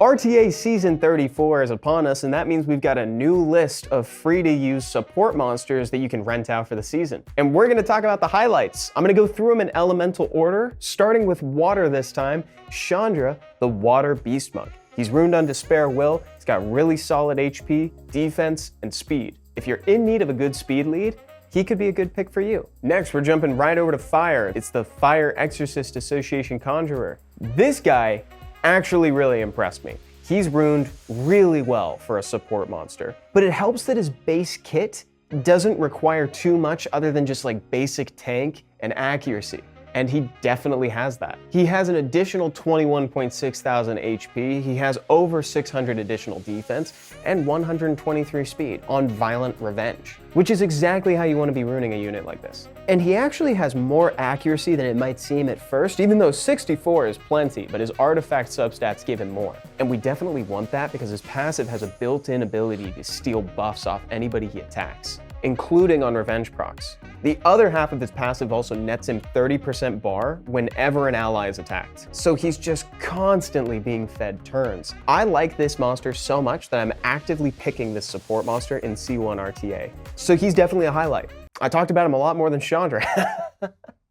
RTA Season 34 is upon us, and that means we've got a new list of free-to-use support monsters that you can rent out for the season. And we're gonna talk about the highlights. I'm gonna go through them in elemental order, starting with water this time. Chandra, the water beast monk. He's ruined on Despair Will. He's got really solid HP, defense, and speed. If you're in need of a good speed lead, he could be a good pick for you. Next, we're jumping right over to fire. It's the Fire Exorcist Association Conjurer. This guy actually really impressed me. He's ruined really well for a support monster, but it helps that his base kit doesn't require too much other than just like basic tank and accuracy. And he definitely has that. He has an additional 21.6 thousand HP, he has over 600 additional defense, and 123 speed on Violent Revenge, which is exactly how you want to be ruining a unit like this. And he actually has more accuracy than it might seem at first, even though 64 is plenty, but his artifact substats give him more. And we definitely want that because his passive has a built-in ability to steal buffs off anybody he attacks, including on revenge procs. The other half of his passive also nets him 30% bar whenever an ally is attacked. So he's just constantly being fed turns. I like this monster so much that I'm actively picking this support monster in C1 RTA. So he's definitely a highlight. I talked about him a lot more than Chandra.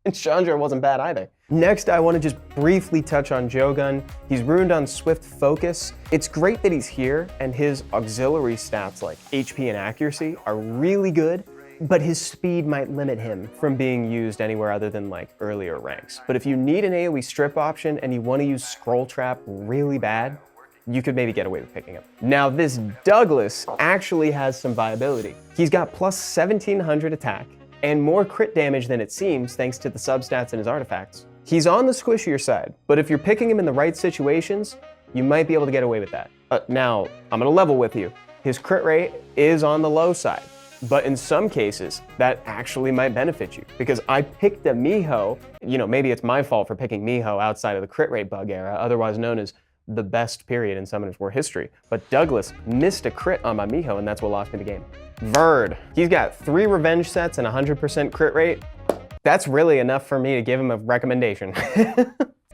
And Chandra wasn't bad either. Next, I want to just briefly touch on Jogun. He's ruined on Swift Focus. It's great that he's here, and his auxiliary stats like HP and accuracy are really good, but his speed might limit him from being used anywhere other than like earlier ranks. But if you need an AoE strip option and you want to use Scroll Trap really bad, you could maybe get away with picking him. Now this Douglas actually has some viability. He's got plus 1700 attack, and more crit damage than it seems thanks to the substats in his artifacts. He's on the squishier side, but if you're picking him in the right situations, you might be able to get away with that. Now, I'm gonna level with you. His crit rate is on the low side, but in some cases, that actually might benefit you because I picked a Miho. You know, maybe it's my fault for picking Miho outside of the crit rate bug era, otherwise known as the best period in Summoners War history. But Douglas missed a crit on my Miho, and that's what lost me the game. Verd. He's got 3 revenge sets and 100% crit rate. That's really enough for me to give him a recommendation.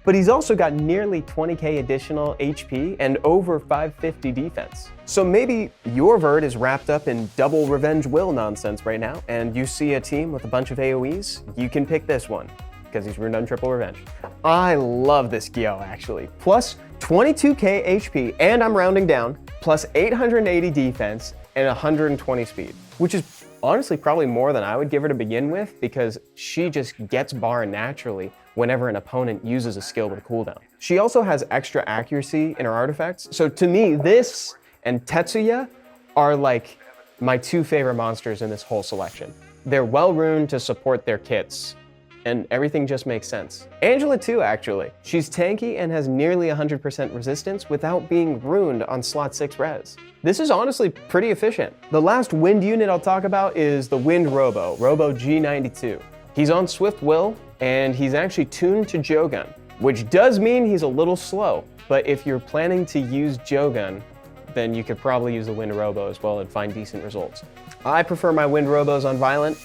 But he's also got nearly 20k additional HP and over 550 defense. So maybe your Verd is wrapped up in double Revenge Will nonsense right now, and you see a team with a bunch of AoEs, you can pick this one, because he's ruined on triple revenge. I love this Gyo actually. Plus 22k HP, and I'm rounding down, plus 880 defense and 120 speed, which is honestly probably more than I would give her to begin with because she just gets bar naturally whenever an opponent uses a skill with a cooldown. She also has extra accuracy in her artifacts. So to me, this and Tetsuya are like my 2 favorite monsters in this whole selection. They're well ruined to support their kits, and everything just makes sense. Angela too, actually. She's tanky and has nearly 100% resistance without being ruined on slot 6 res. This is honestly pretty efficient. The last wind unit I'll talk about is the Wind Robo G92. He's on Swift Will, and he's actually tuned to Jogun, which does mean he's a little slow, but if you're planning to use Jogun, then you could probably use the Wind Robo as well and find decent results. I prefer my Wind Robos on Violent,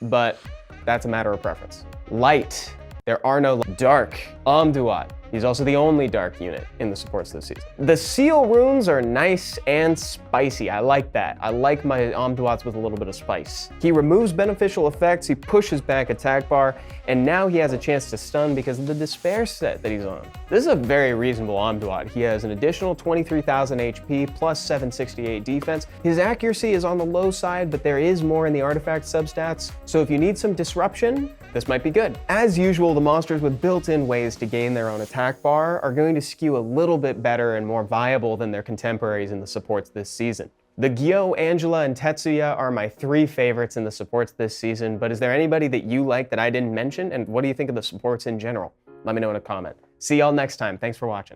but that's a matter of preference. Light. There are no dark. Amduat. He's also the only dark unit in the supports this season. The Seal runes are nice and spicy. I like that. I like my Amduats with a little bit of spice. He removes beneficial effects, he pushes back attack bar, and now he has a chance to stun because of the Despair set that he's on. This is a very reasonable Amduat. He has an additional 23,000 HP plus 768 defense. His accuracy is on the low side, but there is more in the artifact substats. So if you need some disruption, this might be good. As usual, the monsters with built-in ways to gain their own attack bar are going to skew a little bit better and more viable than their contemporaries in the supports this season. The Gyo, Angela, and Tetsuya are my 3 favorites in the supports this season, but is there anybody that you like that I didn't mention? And what do you think of the supports in general? Let me know in a comment. See y'all next time. Thanks for watching.